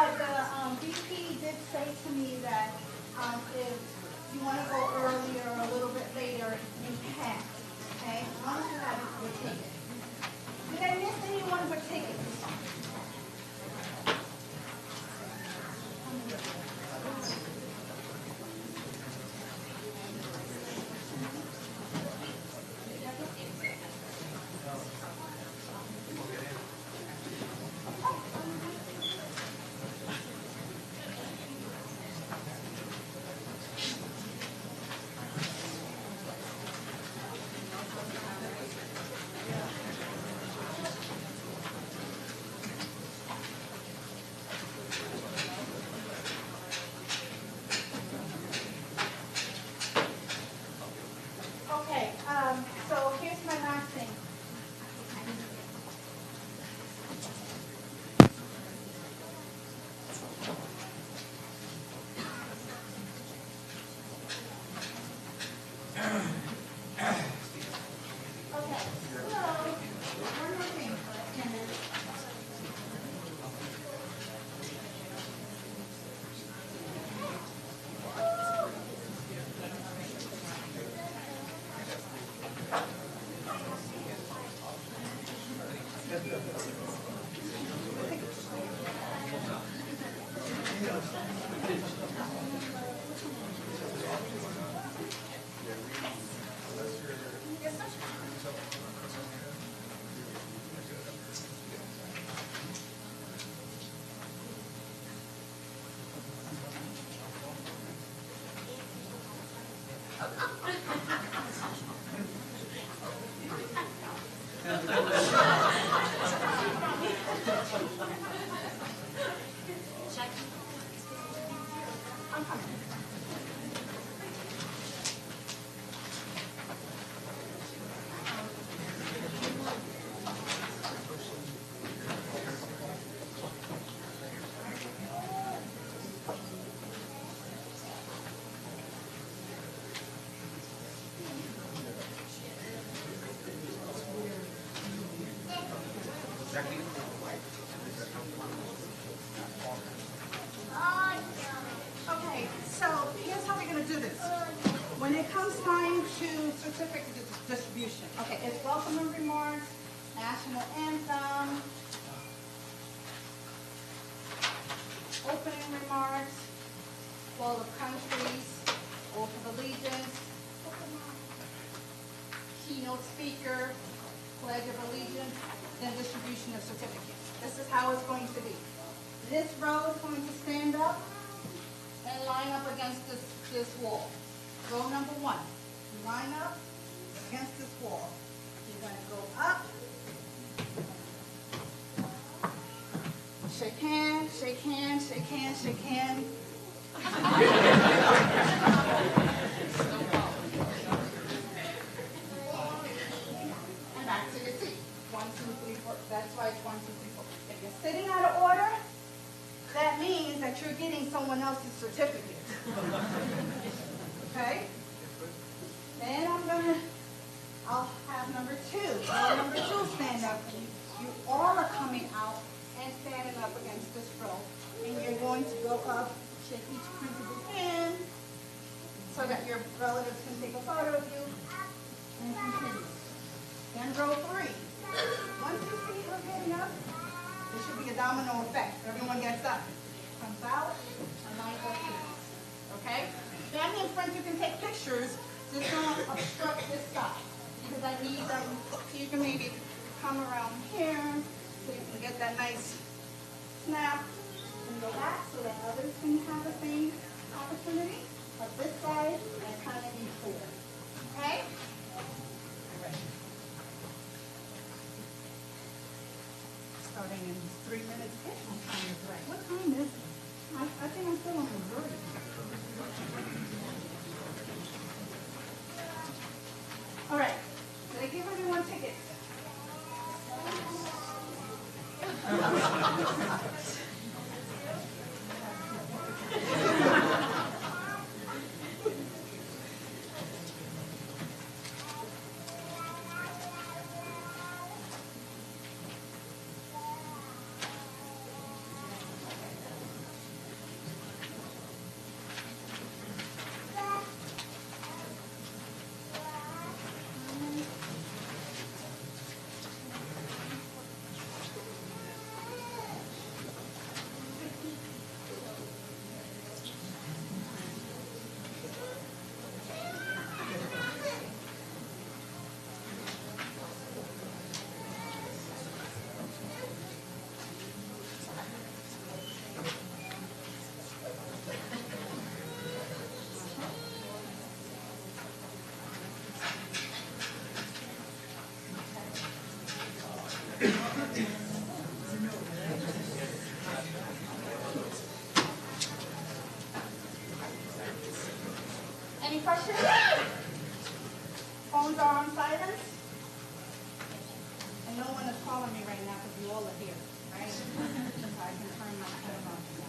but the VP did say to me that if you want to go earlier or a little bit later, you can. Okay? As long as you have your ticket. Did I miss anyone for tickets? Okay, so here's my last thing. Okay, so one more thing. Okay, so here's how we're going to do this. When it comes time to certificate distribution, okay, it's welcoming remarks, national anthem, opening remarks, wall of countries, oath of allegiance, keynote speaker, pledge of allegiance, then distribution of certificates. This is how it's going to be. This row is going to stand up and line up against this wall. Row number one, you line up against this wall. You're going to go up, shake hands, shake hands, shake hands, shake hands. And back to your seat. 1, 2, 3, 4. That's why it's 1, 2, 3, 4. If you're sitting out of order, that means that you're getting someone else's certificate. Okay? Then I'll have number two. Number two stand up. You all are coming out and standing up against this row. And you're going to go up, shake each principal's hand, so that your relatives can take a photo of you and continue. Then row three. Once you see her getting up, there should be a domino effect. Everyone gets up, comes out, and lines up here. Okay? Family and friends, you can take pictures. Just don't obstruct this side. Because I need them, so you can maybe come around here, so you can get that nice snap and go back so that others can have the same opportunity. But this side, and kind of be clear. Okay? Starting in 3 minutes. My time is right. What time is it? I think I'm still on the verge. All right. Did I give everyone tickets? discussion? Phones are on silent? And no one is calling me right now because you all are here, right? So I can turn my phone off now.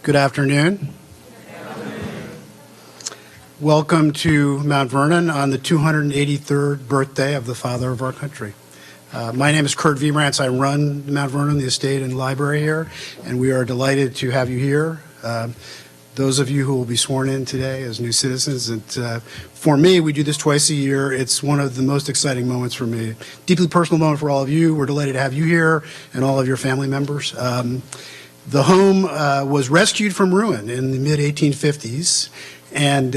Good afternoon. Welcome to Mount Vernon on the 283rd birthday of the father of our country. My name is Kurt Vibrants. I run Mount Vernon, the estate and library here, and we are delighted to have you here. Those of you who will be sworn in today as new citizens, and for me, we do this twice a year. It's one of the most exciting moments for me. Deeply personal moment for all of you. We're delighted to have you here and all of your family members. The home was rescued from ruin in the mid-1850s, and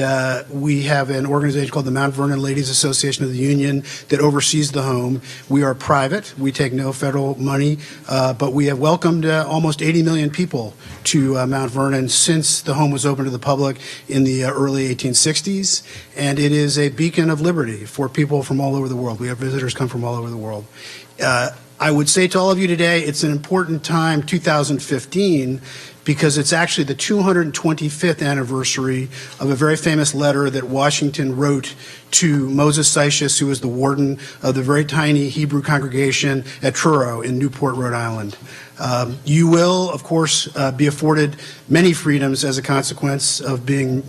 we have an organization called the Mount Vernon Ladies Association of the Union that oversees the home. We are private. We take no federal money, but we have welcomed almost 80 million people to Mount Vernon since the home was open to the public in the early 1860s, and it is a beacon of liberty for people from all over the world. We have visitors come from all over the world. I would say to all of you today, it's an important time, 2015, because it's actually the 225th anniversary of a very famous letter that Washington wrote to Moses Seixas, who was the warden of the very tiny Hebrew congregation at Truro in Newport, Rhode Island. You will, of course, be afforded many freedoms as a consequence of being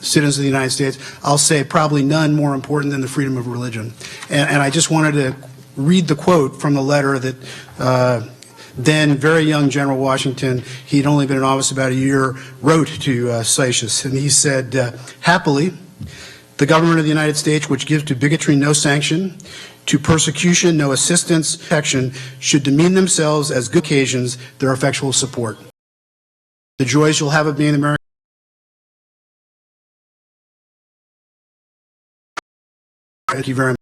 citizens of the United States. I'll say probably none more important than the freedom of religion. And I just wanted to read the quote from the letter that then very young General Washington, he'd only been in office about a year, wrote to Seixas. And he said, happily, the government of the United States, which gives to bigotry no sanction, to persecution no assistance, protection, should demean themselves as good occasions their effectual support. The joys you'll have of being American. Thank you very much.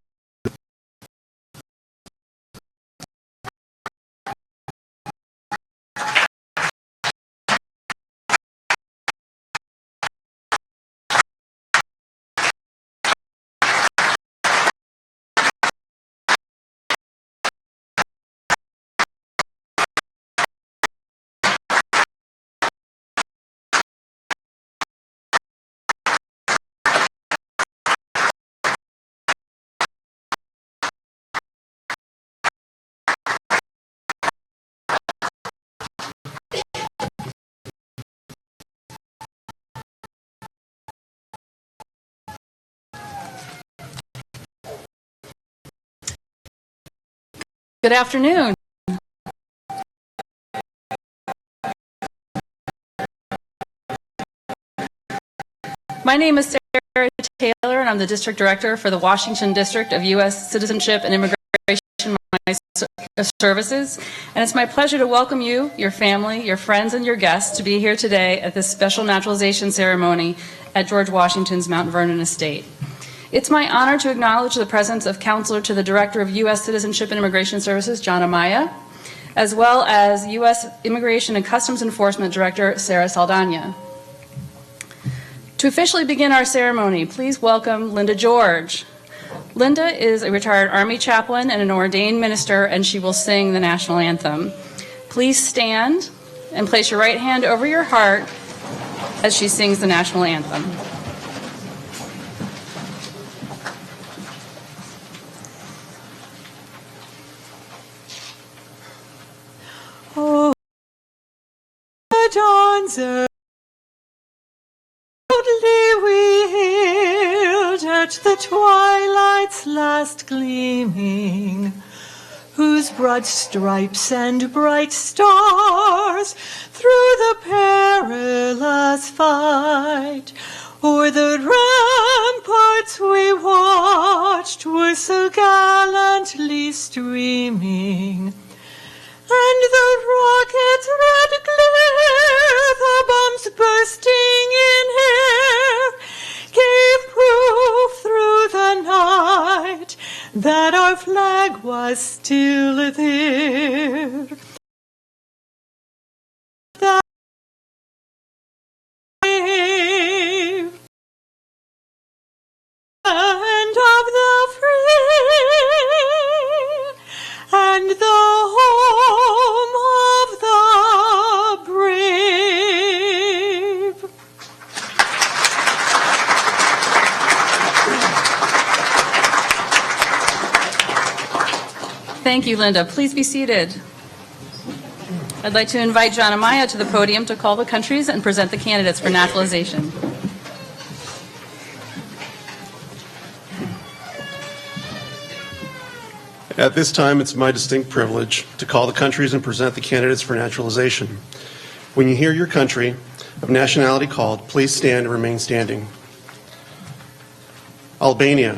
Good afternoon. My name is Sarah Taylor, and I'm the District Director for the Washington District of U.S. Citizenship and Immigration Services. And it's my pleasure to welcome you, your family, your friends, and your guests to be here today at this special naturalization ceremony at George Washington's Mount Vernon estate. It's my honor to acknowledge the presence of Counselor to the Director of U.S. Citizenship and Immigration Services, John Amaya, as well as U.S. Immigration and Customs Enforcement Director, Sarah Saldana. To officially begin our ceremony, please welcome Linda George. Linda is a retired Army chaplain and an ordained minister, and she will sing the national anthem. Please stand and place your right hand over your heart as she sings the national anthem. Oh, the dawns proudly we hailed at the twilight's last gleaming, whose broad stripes and bright stars through the perilous fight o'er the ramparts we watched were so gallantly streaming. And the rocket's red glare, the bombs bursting in air, gave proof through the night that our flag was still there. That wave and of the free and the home of the brave. Thank you, Linda. Please be seated. I'd like to invite John Amaya to the podium to call the countries and present the candidates for naturalization. At this time, it's my distinct privilege to call the countries and present the candidates for naturalization. When you hear your country of nationality called, please stand and remain standing. Albania.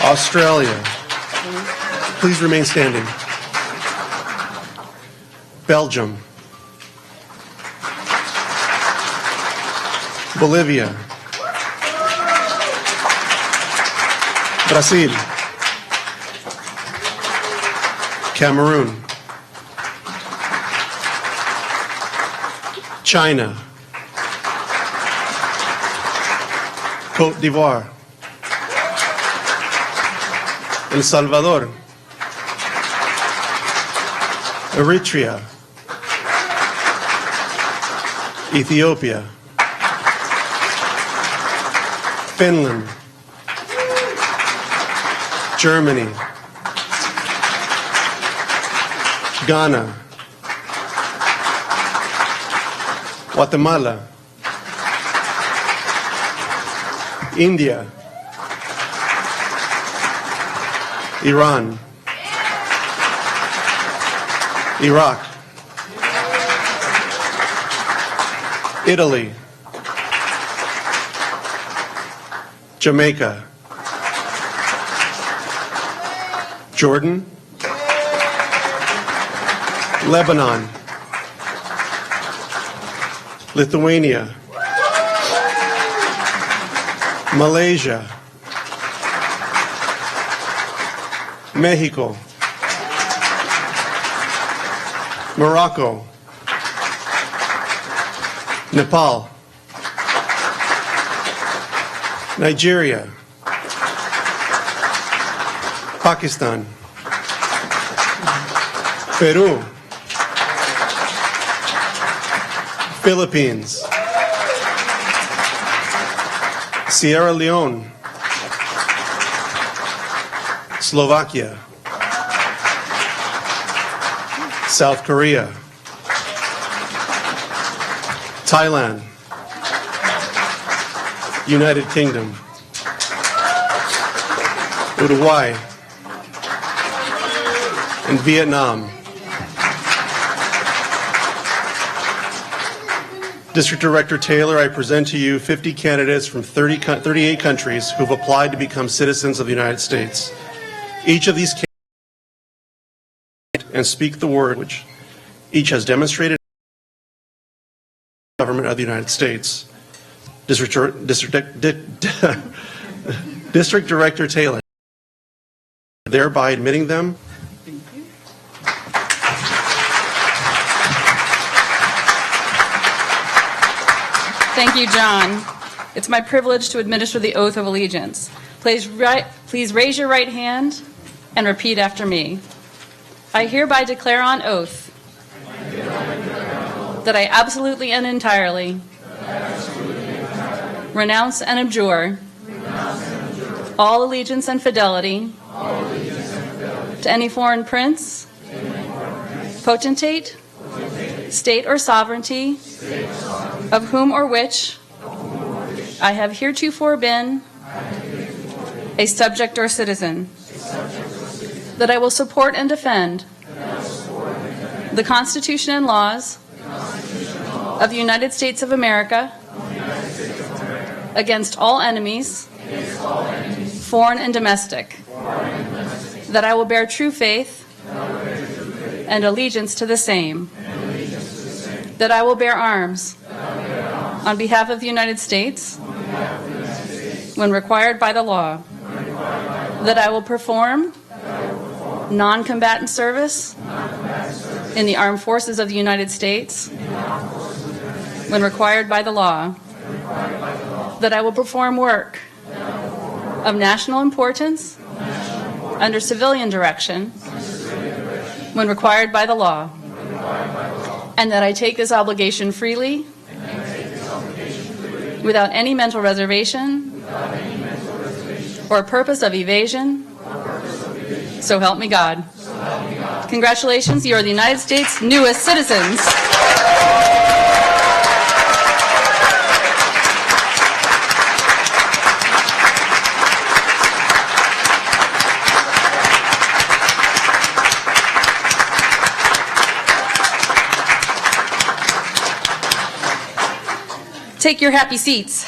Australia. Please remain standing. Belgium. Bolivia. Brazil, Cameroon, China, Côte d'Ivoire, El Salvador, Eritrea, Ethiopia, Finland, Germany, Ghana, Guatemala, India, Iran, Iraq, Italy, Jamaica, Jordan, Lebanon, Lithuania, Malaysia, Mexico, Morocco, Nepal, Nigeria, Pakistan, Peru, Philippines, Sierra Leone, Slovakia, South Korea, Thailand, United Kingdom, Uruguay, and Vietnam. District Director Taylor, I present to you 50 candidates from 38 countries who have applied to become citizens of the United States. Each of these candidates and speak the word which each has demonstrated government of the United States. District Director Taylor, thereby admitting them. Thank you, John. It's my privilege to administer the oath of allegiance. Please raise your right hand and repeat after me. I hereby declare on oath that I absolutely and entirely renounce and abjure all allegiance and fidelity to any foreign prince, potentate, state or sovereignty, of whom or which I have heretofore been a subject or citizen, that I will support and defend the Constitution and laws of the United States of America against all enemies, foreign and domestic, that I will bear true faith and allegiance to the same, that I will bear arms on behalf of the United States when required by the law, that I will perform non-combatant service in the armed forces of the United States when required by the law, that I will perform work of national importance under civilian direction when required by the law, and that I take this obligation freely without any mental reservation or purpose of evasion, so help me God. Congratulations, you are the United States' newest citizens. Take your happy seats.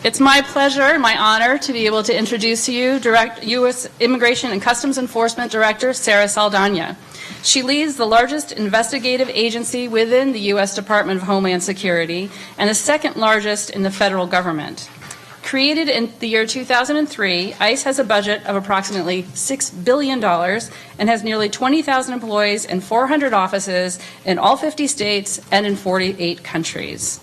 It's my pleasure and my honor to be able to introduce to you U.S. Immigration and Customs Enforcement Director Sarah Saldana. She leads the largest investigative agency within the U.S. Department of Homeland Security and the second largest in the federal government. Created in the year 2003, ICE has a budget of approximately $6 billion and has nearly 20,000 employees in 400 offices in all 50 states and in 48 countries.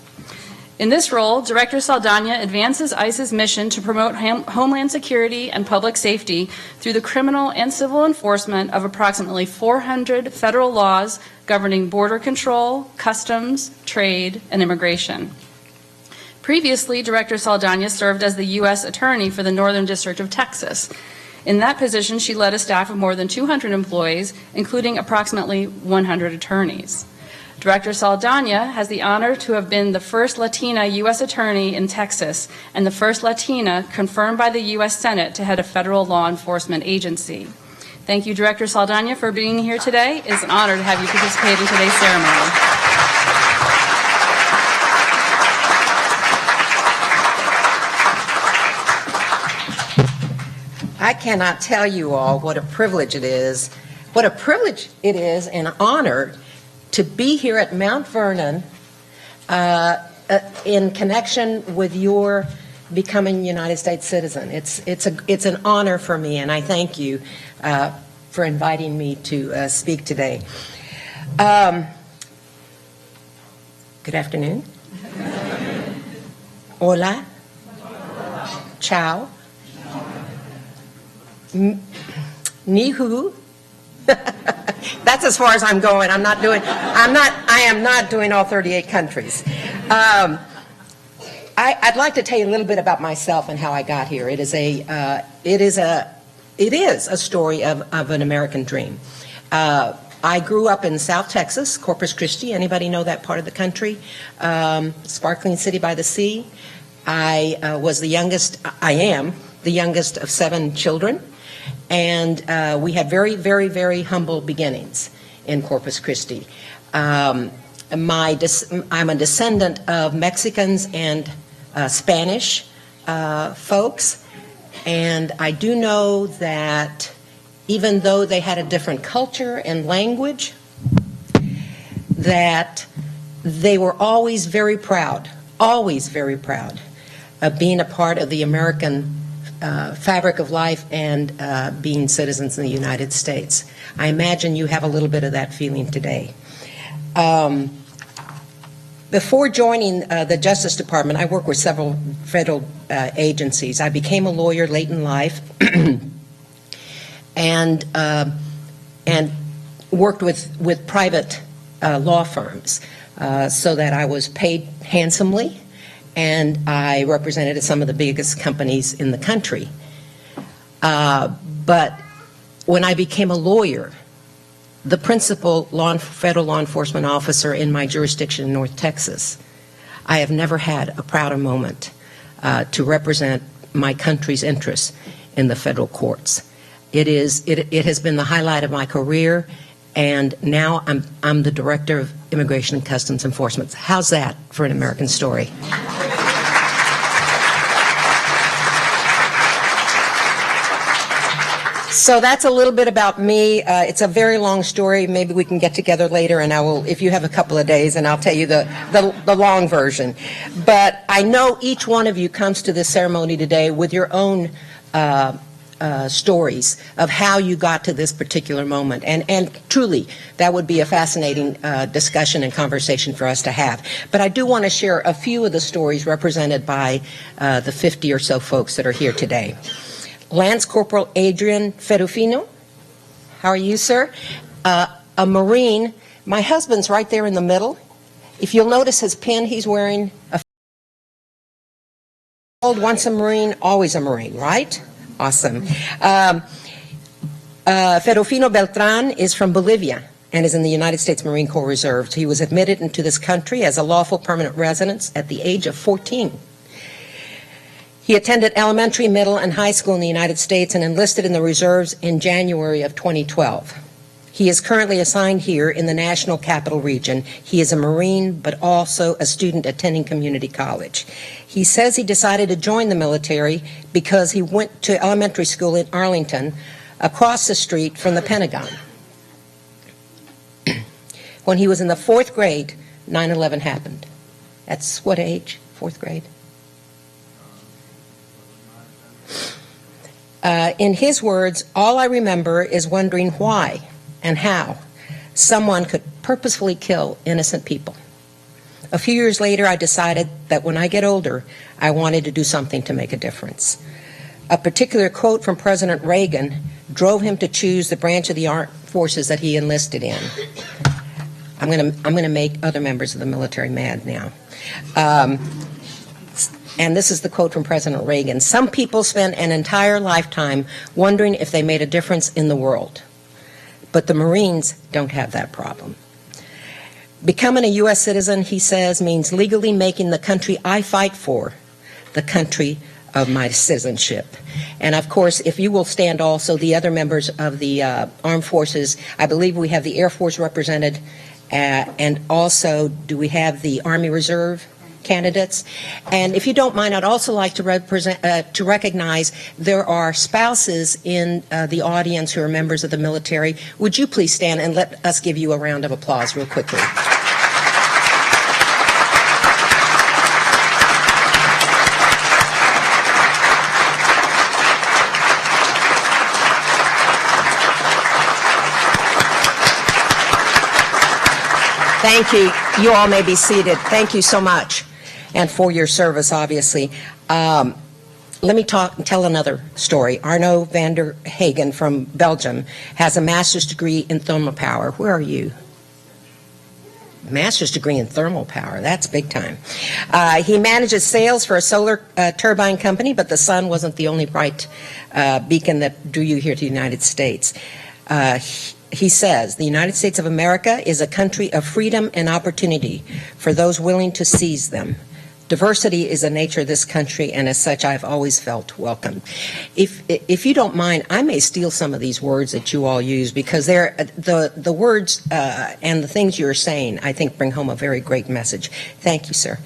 In this role, Director Saldana advances ICE's mission to promote homeland security and public safety through the criminal and civil enforcement of approximately 400 federal laws governing border control, customs, trade, and immigration. Previously, Director Saldana served as the U.S. Attorney for the Northern District of Texas. In that position, she led a staff of more than 200 employees, including approximately 100 attorneys. Director Saldana has the honor to have been the first Latina U.S. Attorney in Texas and the first Latina confirmed by the U.S. Senate to head a federal law enforcement agency. Thank you, Director Saldana, for being here today. It is an honor to have you participate in today's ceremony. I cannot tell you all what a privilege it is and an honor to be here at Mount Vernon in connection with your becoming a United States citizen. It's an honor for me, and I thank you for inviting me to speak today. Good afternoon. Hola. Ciao. Nihu. That's as far as I'm going. I am not doing all 38 countries. I'd like to tell you a little bit about myself and how I got here. It is a story of an American dream. I grew up in South Texas, Corpus Christi. Anybody know that part of the country? Sparkling city by the sea. I am the youngest of 7 children. And we had very, very, very humble beginnings in Corpus Christi. I'm a descendant of Mexicans and Spanish folks, and I do know that even though they had a different culture and language, that they were always very proud of being a part of the American fabric of life and being citizens in the United States. I imagine you have a little bit of that feeling today. Before joining the Justice Department, I worked with several federal agencies. I became a lawyer late in life and worked with private law firms so that I was paid handsomely, and I represented some of the biggest companies in the country. But when I became a lawyer, the principal federal law enforcement officer in my jurisdiction in North Texas, I have never had a prouder moment to represent my country's interests in the federal courts. It has been the highlight of my career, and now I'm the Director of Immigration and Customs Enforcement. How's that for an American story? So that's a little bit about me. It's a very long story. Maybe we can get together later, and I will, if you have a couple of days, and I'll tell you the long version. But I know each one of you comes to this ceremony today with your own stories of how you got to this particular moment. And truly, that would be a fascinating discussion and conversation for us to have. But I do want to share a few of the stories represented by the 50 or so folks that are here today. Lance Corporal Adrian Ferrufino, how are you, sir? A Marine. My husband's right there in the middle. If you'll notice his pin, he's wearing a once a Marine, always a Marine, right? Awesome. Ferrufino Beltran is from Bolivia and is in the United States Marine Corps Reserves. He was admitted into this country as a lawful permanent resident at the age of 14. He attended elementary, middle, and high school in the United States and enlisted in the reserves in January of 2012. He is currently assigned here in the National Capital Region. He is a Marine, but also a student attending community college. He says he decided to join the military because he went to elementary school in Arlington, across the street from the Pentagon. When he was in the 4th grade, 9/11 happened. That's what age? 4th grade? In his words, all I remember is wondering why and how someone could purposefully kill innocent people. A few years later, I decided that when I get older, I wanted to do something to make a difference. A particular quote from President Reagan drove him to choose the branch of the armed forces that he enlisted in. I'm going to make other members of the military mad now. And this is the quote from President Reagan. Some people spend an entire lifetime wondering if they made a difference in the world. But the Marines don't have that problem. Becoming a U.S. citizen, he says, means legally making the country I fight for the country of my citizenship. And of course, if you will stand also, the other members of the armed forces, I believe we have the Air Force represented, and also do we have the Army Reserve candidates? And if you don't mind, I'd also like to recognize there are spouses in the audience who are members of the military. Would you please stand and let us give you a round of applause real quickly. Thank you. You all may be seated. Thank you so much, and for your service, obviously. Let me tell another story. Arno van der Hagen from Belgium has a master's degree in thermal power. Where are you? Master's degree in thermal power. That's big time. He manages sales for a solar turbine company, but the sun wasn't the only bright beacon that drew you here to the United States. He says, the United States of America is a country of freedom and opportunity for those willing to seize them. Diversity is a nature of this country, and as such, I've always felt welcome. If you don't mind, I may steal some of these words that you all use, because they're the words and the things you're saying, I think, bring home a very great message. Thank you, sir.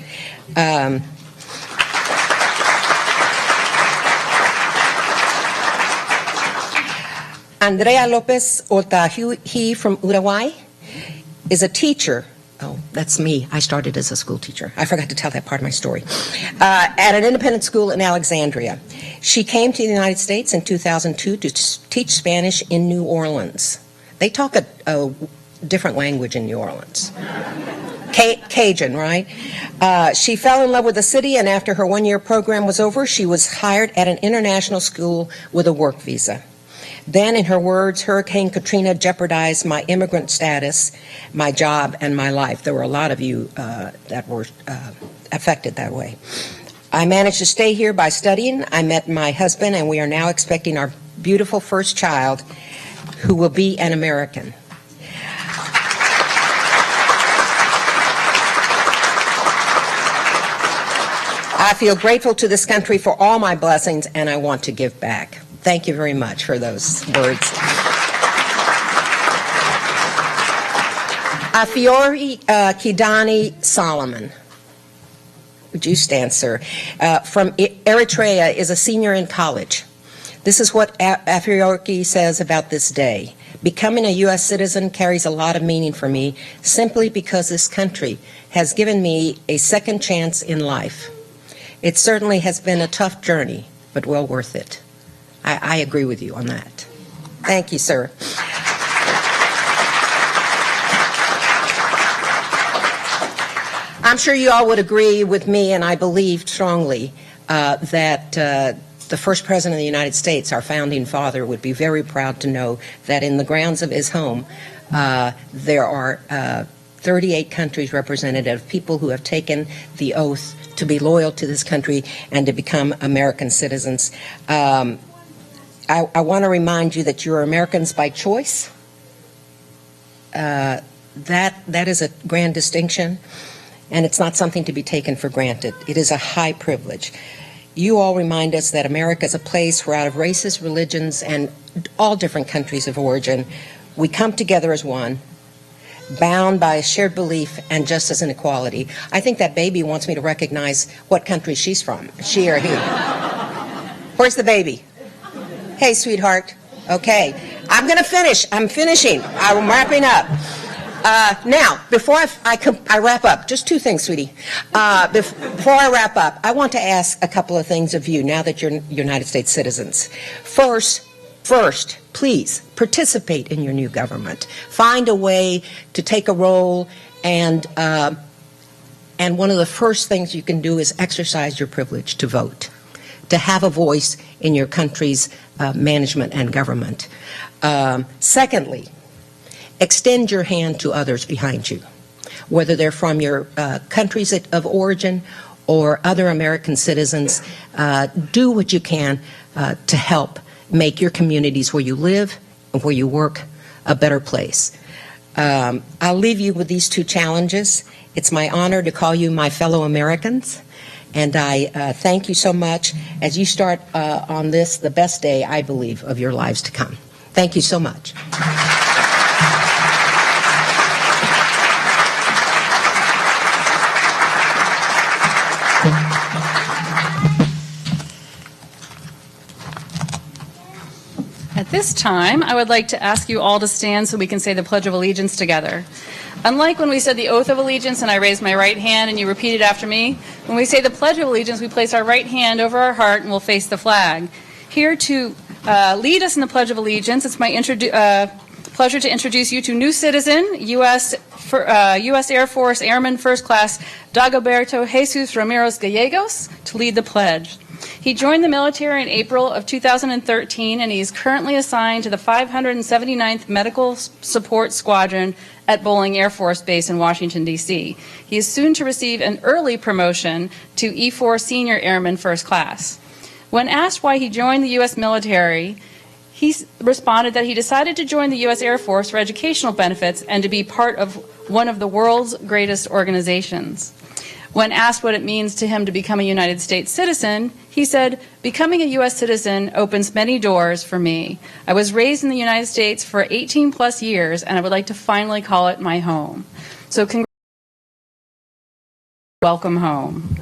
Andrea Lopez Ortahuji from Uruguay is a teacher. Oh, that's me. I started as a school teacher. I forgot to tell that part of my story. At an independent school in Alexandria. She came to the United States in 2002 to teach Spanish in New Orleans. They talk a different language in New Orleans. Cajun, right? She fell in love with the city, and after her one-year program was over, she was hired at an international school with a work visa. Then, in her words, Hurricane Katrina jeopardized my immigrant status, my job, and my life. There were a lot of you that were affected that way. I managed to stay here by studying. I met my husband, and we are now expecting our beautiful first child, who will be an American. I feel grateful to this country for all my blessings, and I want to give back. Thank you very much for those words. Afiori Kidani Solomon. Would you stand, sir? From Eritrea, is a senior in college. This is what Afiori says about this day. Becoming a U.S. citizen carries a lot of meaning for me, simply because this country has given me a second chance in life. It certainly has been a tough journey, but well worth it. I agree with you on that. Thank you, sir. I'm sure you all would agree with me, and I believe strongly that the first president of the United States, our founding father, would be very proud to know that in the grounds of his home, there are 38 countries represented of people who have taken the oath to be loyal to this country and to become American citizens. I want to remind you that you're Americans by choice. That is a grand distinction, and it's not something to be taken for granted. It is a high privilege. You all remind us that America is a place where, out of races, religions, and all different countries of origin, we come together as one, bound by a shared belief and justice and equality. I think that baby wants me to recognize what country she's from, she or he. Where's the baby? Hey, sweetheart. Okay. I'm going to finish. I'm finishing. I'm wrapping up. Now, before I wrap up, just two things, sweetie. Before I wrap up, I want to ask a couple of things of you now that you're United States citizens. First, please participate in your new government. Find a way to take a role, and one of the first things you can do is exercise your privilege to vote, to have a voice in your country's management and government. Secondly, extend your hand to others behind you, whether they're from your countries of origin or other American citizens. Do what you can to help make your communities where you live and where you work a better place. I'll leave you with these two challenges. It's my honor to call you my fellow Americans, and I thank you so much as you start on this, the best day, I believe, of your lives to come. Thank you so much. At this time, I would like to ask you all to stand so we can say the Pledge of Allegiance together. Unlike when we said the Oath of Allegiance and I raised my right hand and you repeated after me, when we say the Pledge of Allegiance, we place our right hand over our heart and we'll face the flag. Here to lead us in the Pledge of Allegiance, it's my pleasure to introduce you to new citizen, U.S. Air Force Airman First Class Dagoberto Jesus Ramirez Gallegos, to lead the pledge. He joined the military in April of 2013, and he is currently assigned to the 579th Medical Support Squadron at Bolling Air Force Base in Washington, D.C. He is soon to receive an early promotion to E4 Senior Airman First Class. When asked why he joined the U.S. military, he responded that he decided to join the U.S. Air Force for educational benefits and to be part of one of the world's greatest organizations. When asked what it means to him to become a United States citizen, he said, "Becoming a U.S. citizen opens many doors for me. I was raised in the United States for 18 plus years, and I would like to finally call it my home." So welcome home.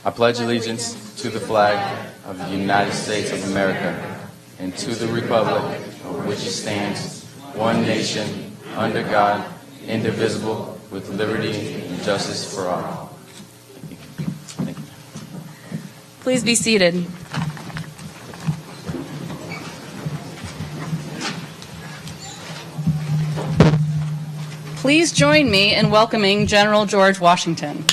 I pledge allegiance to the flag of the United States of America and to the republic for which it stands, one nation, under God, indivisible, with liberty and justice for all. Thank you. Please be seated. Please join me in welcoming General George Washington.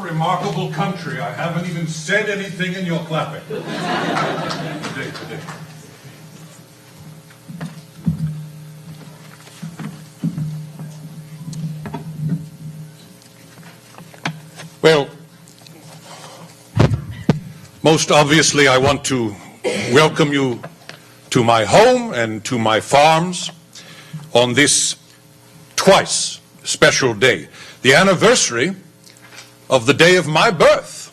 Remarkable country. I haven't even said anything and you're clapping. Today. Well, most obviously I want to welcome you to my home and to my farms on this twice special day, the anniversary of the day of my birth,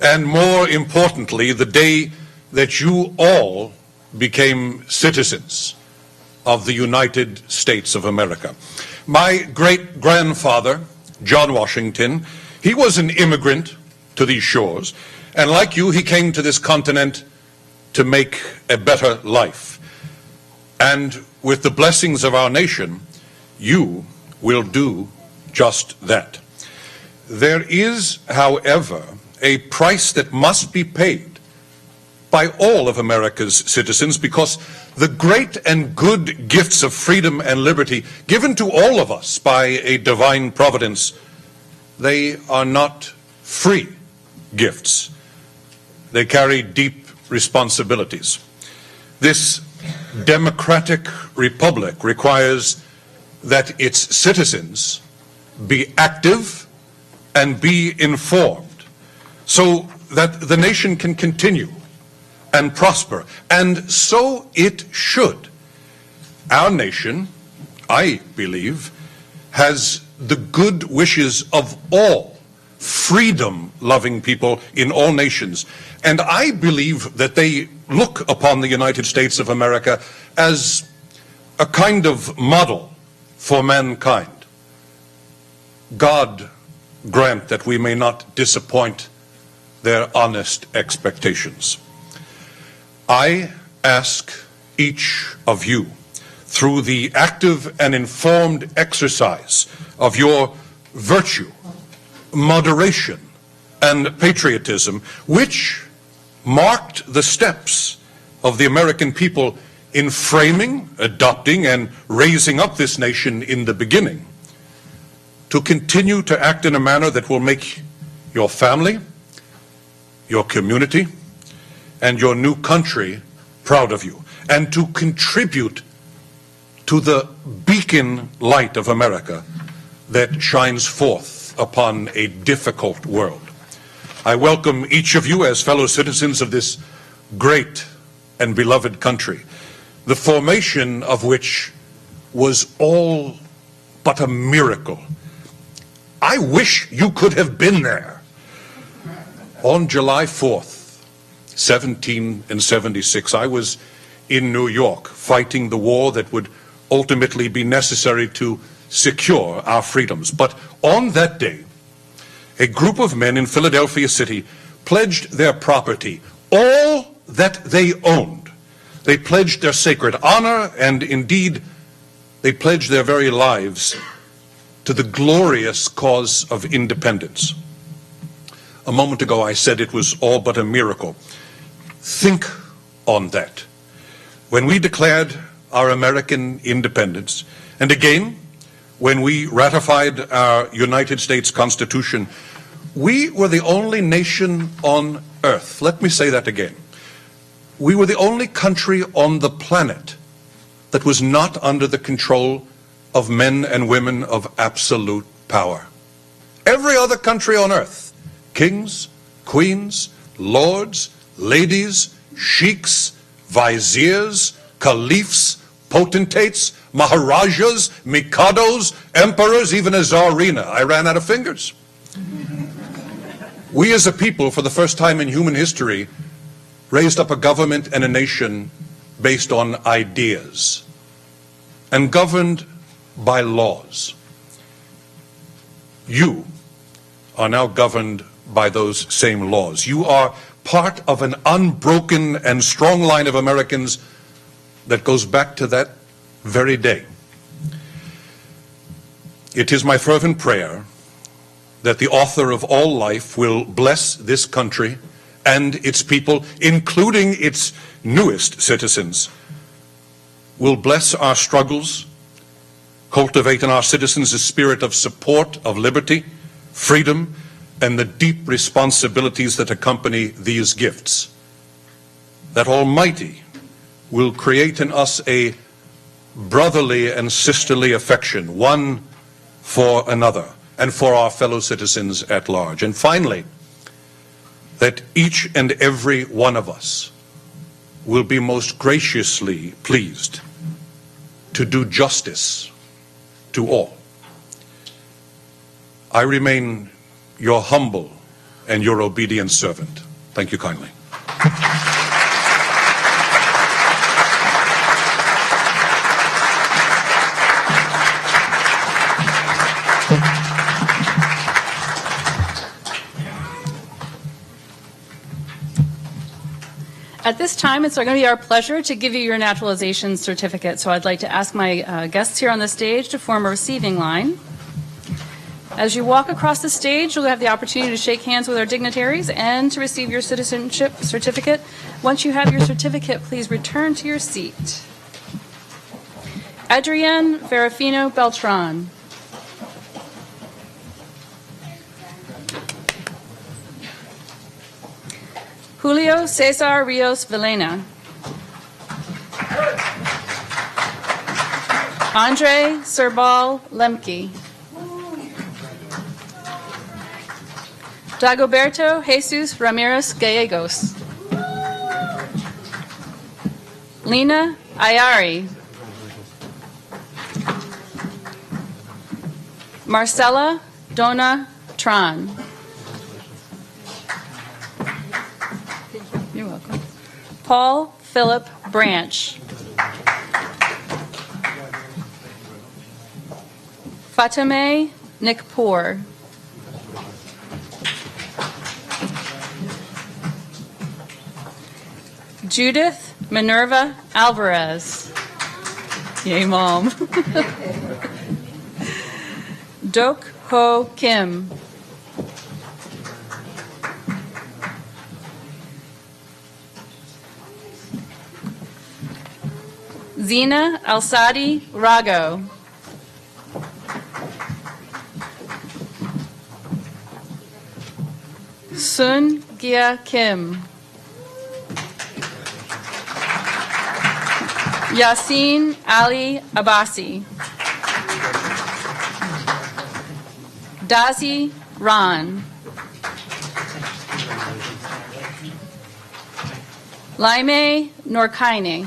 and more importantly, the day that you all became citizens of the United States of America. My great-grandfather, John Washington, he was an immigrant to these shores, and like you, he came to this continent to make a better life. And with the blessings of our nation, you will do just that. There is, however, a price that must be paid by all of America's citizens, because the great and good gifts of freedom and liberty given to all of us by a divine providence, they are not free gifts. They carry deep responsibilities. This democratic republic requires that its citizens be active and be informed, so that the nation can continue and prosper. And so it should. Our nation, I believe, has the good wishes of all freedom-loving people in all nations. And I believe that they look upon the United States of America as a kind of model for mankind. God grant that we may not disappoint their honest expectations. I ask each of you, through the active and informed exercise of your virtue, moderation, and patriotism, which marked the steps of the American people in framing, adopting, and raising up this nation in the beginning, to continue to act in a manner that will make your family, your community, and your new country proud of you, and to contribute to the beacon light of America that shines forth upon a difficult world. I welcome each of you as fellow citizens of this great and beloved country, the formation of which was all but a miracle. I wish you could have been there. On July 4th, 1776, I was in New York fighting the war that would ultimately be necessary to secure our freedoms. But on that day, a group of men in Philadelphia City pledged their property, all that they owned. They pledged their sacred honor, and indeed, they pledged their very lives to the glorious cause of independence. A moment ago I said it was all but a miracle. Think on that. When we declared our American independence, and again, when we ratified our United States Constitution, we were the only nation on earth. Let me say that again. We were the only country on the planet that was not under the control of men and women of absolute power. Every other country on earth, kings, queens, lords, ladies, sheiks, viziers, caliphs, potentates, maharajas, mikados, emperors, even a czarina. I ran out of fingers. We as a people, for the first time in human history, raised up a government and a nation based on ideas and governed by laws. You are now governed by those same laws. You are part of an unbroken and strong line of Americans that goes back to that very day. It is my fervent prayer that the author of all life will bless this country and its people, including its newest citizens, will bless our struggles, cultivate in our citizens a spirit of support of liberty, freedom, and the deep responsibilities that accompany these gifts. That Almighty will create in us a brotherly and sisterly affection, one for another and for our fellow citizens at large. And finally, that each and every one of us will be most graciously pleased to do justice to all. I remain your humble and your obedient servant. Thank you kindly. At this time, it's going to be our pleasure to give you your naturalization certificate. So I'd like to ask my guests here on the stage to form a receiving line. As you walk across the stage, you'll have the opportunity to shake hands with our dignitaries and to receive your citizenship certificate. Once you have your certificate, please return to your seat. Adrienne Verafino Beltran. Julio Cesar Rios Villena. Andre Serbal Lemke. Dagoberto Jesus Ramirez Gallegos. Lena Ayari. Marcela Dona Tran. You're welcome. Paul Philip Branch. Fatime Nikpour. Judith Minerva Alvarez. Yay, Mom. Dok Ho Kim. Zina Alsadi Rago. Sun Gia Kim. Yasin Ali Abbasi. Dazi Ran. Laime Norkaine.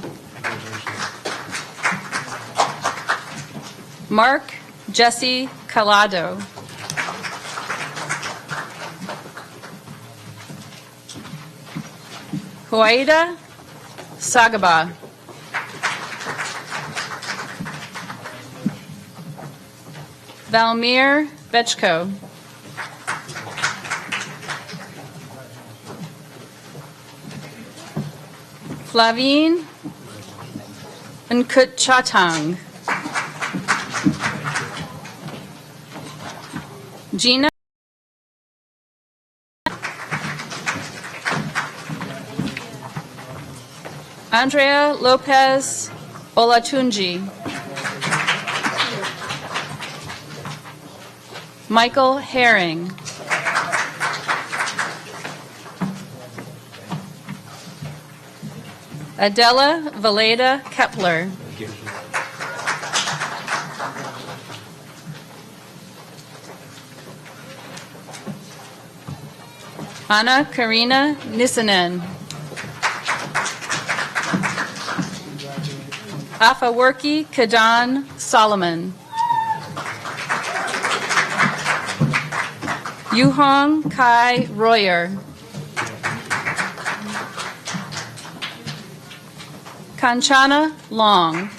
Mark Jesse Calado. Huaida Sagaba. Valmir Bechko. Flavine Nkutchatang. Gina Andrea Lopez Olatunji. Michael Herring. Adela Valeda Kepler. Anna Karina Nissanen. Afaworki Kadan Solomon. Yuhong Kai Royer. Kanchana Long.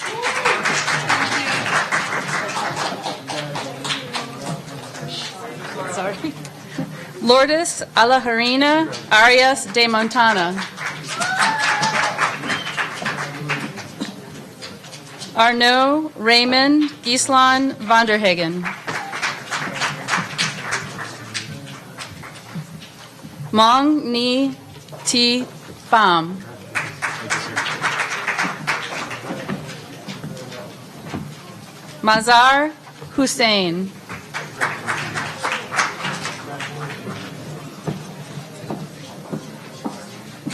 Sorry. Lourdes Alajarina Arias de Montana. Arnaud Raymond Gislan Vanderhagen. Mong Ni Ti Pham. Mazar Hussein.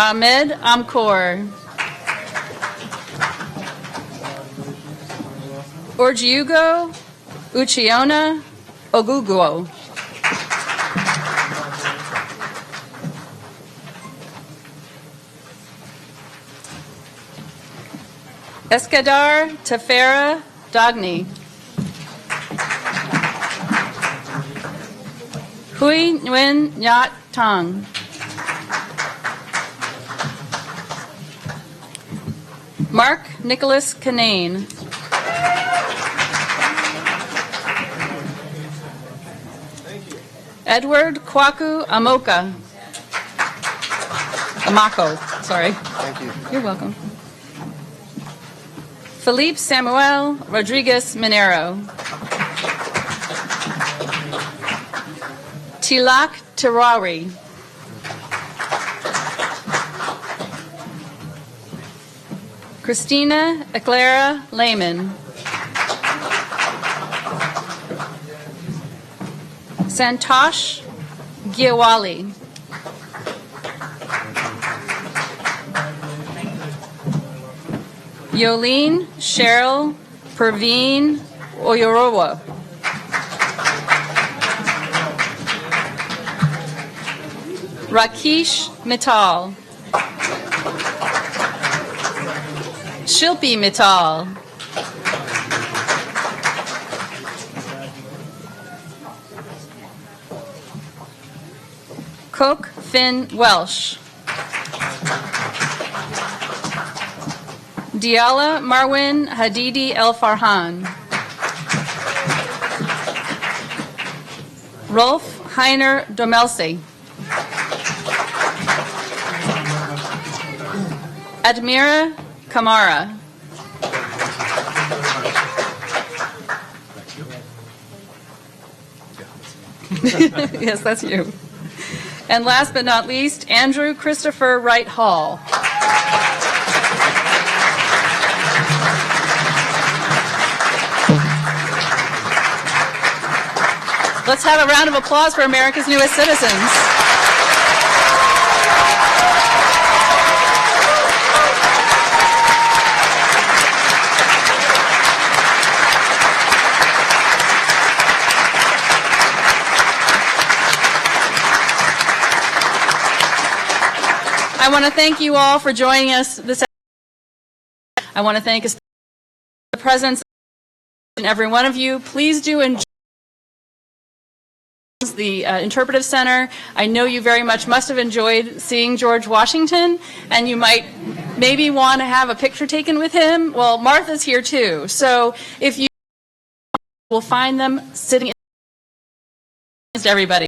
Ahmed Amkor. Orgiugo Uchiona Oguguo. Escadar Tefera Dagni. Hui Nguyen Nyat Tong. Mark Nicholas Canane. Edward Kwaku Amako, sorry. Thank you. You're welcome. Felipe Samuel Rodriguez Minero. Tilak Terari. Christina Eclaira Lehman. Santosh Giawali. Yolene Cheryl Perveen Oyorowa. Rakesh Mittal. Shilpi Mittal. Coke Finn Welsh. Diala Marwin Hadidi El Farhan. Rolf Heiner Domelse. Admira Kamara. Yes, that's you. And last but not least, Andrew Christopher Wright Hall. Let's have a round of applause for America's newest citizens. I want to thank you all for joining us this afternoon. I want to thank the presence of every one of you. Please do enjoy the Interpretive Center. I know you very much must have enjoyed seeing George Washington, and you might maybe want to have a picture taken with him. Well, Martha's here too, so if you will find them sitting to everybody.